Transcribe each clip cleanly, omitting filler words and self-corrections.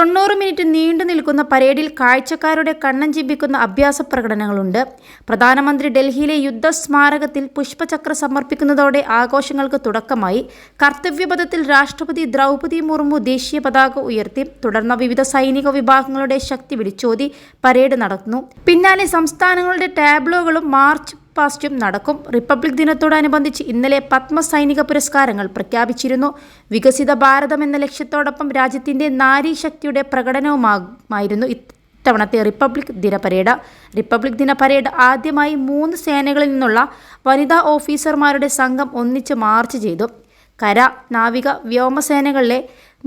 90 minute നീണ്ടു നിൽക്കുന്ന പരേഡിൽ കാഴ്ചക്കാരുടെ കണ്ണഞ്ചിപ്പിക്കുന്ന അഭ്യാസ പ്രകടനങ്ങളുണ്ട്. പ്രധാനമന്ത്രി ഡൽഹിയിലെ യുദ്ധസ്മാരകത്തിൽ പുഷ്പചക്ര സമർപ്പിക്കുന്നതോടെ ആഘോഷങ്ങൾക്ക് തുടക്കമായി. കർത്തവ്യപഥത്തിൽ രാഷ്ട്രപതി ദ്രൗപദി മുർമു ദേശീയ പതാക ഉയർത്തി. തുടർന്ന് വിവിധ സൈനിക വിഭാഗങ്ങളുടെ ശക്തി വിളിച്ചോതി പരേഡ് നടന്നു. പിന്നാലെ സംസ്ഥാനങ്ങളുടെ ടാബ്ലോകളും മാർച്ച് പാസ്റ്റും നടക്കും. റിപ്പബ്ലിക് ദിനത്തോടനുബന്ധിച്ച് ഇന്നലെ പത്മ സൈനിക പുരസ്കാരങ്ങൾ പ്രഖ്യാപിച്ചിരുന്നു. വികസിത ഭാരതം എന്ന ലക്ഷ്യത്തോടൊപ്പം രാജ്യത്തിന്റെ നാരീശക്തിയുടെ പ്രകടനവുമായിരുന്നു ഇത്തവണത്തെ റിപ്പബ്ലിക് ദിന പരേഡ്. റിപ്പബ്ലിക് ദിന പരേഡ് ആദ്യമായി 3 സേനകളിൽ നിന്നുള്ള വനിതാ ഓഫീസർമാരുടെ സംഘം ഒന്നിച്ച് മാർച്ച് ചെയ്തു. കര, നാവിക, വ്യോമസേനകളിലെ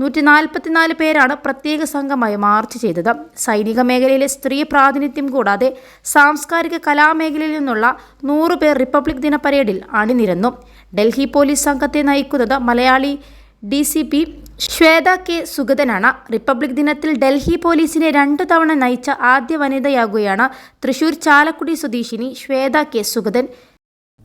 144 പേരാണ് പ്രത്യേക സംഘമായി മാർച്ച് ചെയ്തത്. സൈനിക മേഖലയിലെ സ്ത്രീ പ്രാതിനിധ്യം കൂടാതെ സാംസ്കാരിക കലാമേഖലയിൽ നിന്നുള്ള 100 പേർ റിപ്പബ്ലിക് ദിന പരേഡിൽ അണിനിരന്നു. ഡൽഹി പോലീസ് സംഘത്തെ നയിക്കുന്നത് മലയാളി DCP ശ്വേത കെ സുഗതനാണ്. റിപ്പബ്ലിക് ദിനത്തിൽ ഡൽഹി പോലീസിനെ 2 തവണ നയിച്ച ആദ്യ വനിതയാകുകയാണ് തൃശൂർ ചാലക്കുടി സ്വദേശിനി ശ്വേത കെ സുഗതൻ.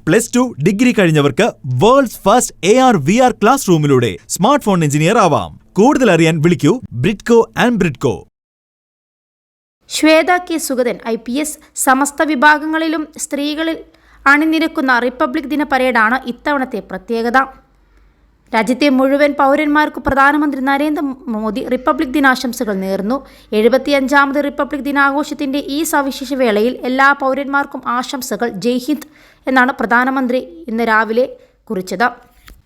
+2 ഡിഗ്രി കഴിഞ്ഞവർക്ക് വേൾഡ്സ് ഫസ്റ്റ് AR/VR ക്ലാസ് റൂമിലൂടെ സ്മാർട്ട് ഫോൺ എഞ്ചിനീയർ ആവാം. കൂടുതൽ അറിയാൻ വിളിക്കൂ Bridco and Bridco. Shweta K Sugathan IPS. സമസ്ത വിഭാഗങ്ങളിലും സ്ത്രീകളിൽ അണിനിരക്കുന്ന റിപ്പബ്ലിക് ദിന പരേഡാണ് ഇത്തവണത്തെ പ്രത്യേകത. രാജ്യത്തെ മുഴുവൻ പൗരന്മാർക്ക് പ്രധാനമന്ത്രി നരേന്ദ്രമോദി റിപ്പബ്ലിക് ദിനാശംസകൾ നേർന്നു. 75ാമത് റിപ്പബ്ലിക് ദിനാഘോഷത്തിന്റെ ഈ സവിശേഷ വേളയിൽ എല്ലാ പൗരന്മാർക്കും ആശംസകൾ. ജയ് ഹിന്ദ് എന്നാണ് പ്രധാനമന്ത്രി ഇന്ന് രാവിലെ കുറിച്ചത്.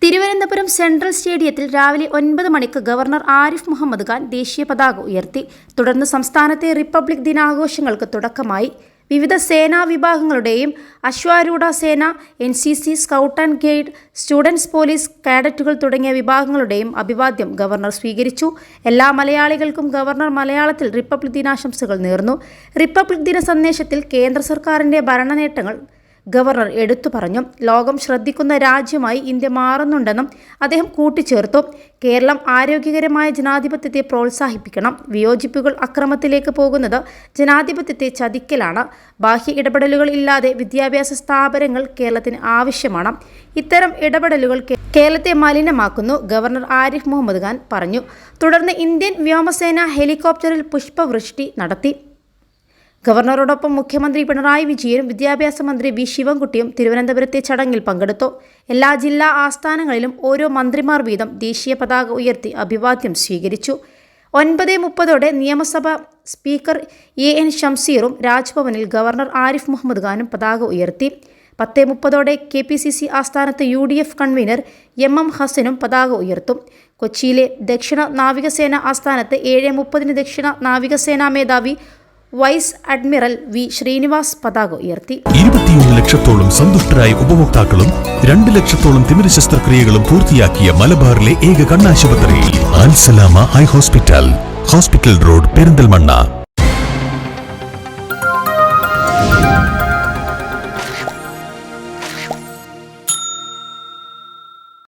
തിരുവനന്തപുരം സെൻട്രൽ സ്റ്റേഡിയത്തിൽ രാവിലെ 9 മണിക്ക് ഗവർണർ ആരിഫ് മുഹമ്മദ് ഖാൻ ദേശീയ പതാക ഉയർത്തി. തുടർന്ന് സംസ്ഥാനത്തെ റിപ്പബ്ലിക് ദിനാഘോഷങ്ങൾക്ക് തുടക്കമായി. വിവിധ സേനാ വിഭാഗങ്ങളുടെയും അശ്വാരൂഢ സേന, NCC, scout and guide, students police, കാഡറ്റുകൾ തുടങ്ങിയ വിഭാഗങ്ങളുടെയും അഭിവാദ്യം ഗവർണർ സ്വീകരിച്ചു. എല്ലാ മലയാളികൾക്കും ഗവർണർ മലയാളത്തിൽ റിപ്പബ്ലിക് ദിനാശംസകൾ നേർന്നു. റിപ്പബ്ലിക് ദിന സന്ദേശത്തിൽ കേന്ദ്ര സർക്കാരിൻ്റെ ഭരണനേട്ടങ്ങൾ ഗവർണർ എടുത്തു പറഞ്ഞു. ലോകം ശ്രദ്ധിക്കുന്ന രാജ്യമായി ഇന്ത്യ മാറുന്നുണ്ടെന്നും അദ്ദേഹം കൂട്ടിച്ചേർത്തു. കേരളം ആരോഗ്യകരമായ ജനാധിപത്യത്തെ പ്രോത്സാഹിപ്പിക്കണം. വിയോജിപ്പുകൾ അക്രമത്തിലേക്ക് പോകുന്നത് ജനാധിപത്യത്തെ ചതിക്കലാണ്. ബാഹ്യ ഇടപെടലുകൾ ഇല്ലാതെ വിദ്യാഭ്യാസ സ്ഥാപനങ്ങൾ കേരളത്തിന് ആവശ്യമാണ്. ഇത്തരം ഇടപെടലുകൾ കേരളത്തെ മലിനമാക്കുന്നു, ഗവർണർ ആരിഫ് മുഹമ്മദ് ഖാൻ പറഞ്ഞു. തുടർന്ന് ഇന്ത്യൻ വ്യോമസേന ഹെലികോപ്റ്ററിൽ പുഷ്പവൃഷ്ടി നടത്തി. ഗവർണറോടൊപ്പം മുഖ്യമന്ത്രി പിണറായി വിജയനും വിദ്യാഭ്യാസ മന്ത്രി V. ശിവൻകുട്ടിയും തിരുവനന്തപുരത്തെ ചടങ്ങിൽ പങ്കെടുത്തു. എല്ലാ ജില്ലാ ആസ്ഥാനങ്ങളിലും ഓരോ മന്ത്രിമാർ വീതം ദേശീയ പതാക ഉയർത്തി അഭിവാദ്യം സ്വീകരിച്ചു. 9:30 നിയമസഭാ സ്പീക്കർ AN ഷംസീറും രാജ്ഭവനിൽ ഗവർണർ ആരിഫ് മുഹമ്മദ് ഖാനും പതാക ഉയർത്തി. 10:30 KPCC ആസ്ഥാനത്ത് UDF കൺവീനർ MM ഹസനും പതാക ഉയർത്തും. കൊച്ചിയിലെ ദക്ഷിണ നാവികസേന ആസ്ഥാനത്ത് 7:30 ദക്ഷിണ നാവികസേനാ മേധാവി വൈസ് അഡ്മിറൽ V. ശ്രീനിവാസ് പതാക ഉയർത്തി. 21 ലക്ഷത്തോളം സന്തുഷ്ടരായ ഉപഭോക്താക്കളും 2 ലക്ഷത്തോളം തിമിര ശസ്ത്രക്രിയകളും പൂർത്തിയാക്കിയ മലബാറിലെ ഏക കണ്ണാശുപത്രി അൽ സലാമ ഹൈ ഹോസ്പിറ്റൽ റോഡ്, പെരിന്തൽമണ്ണ.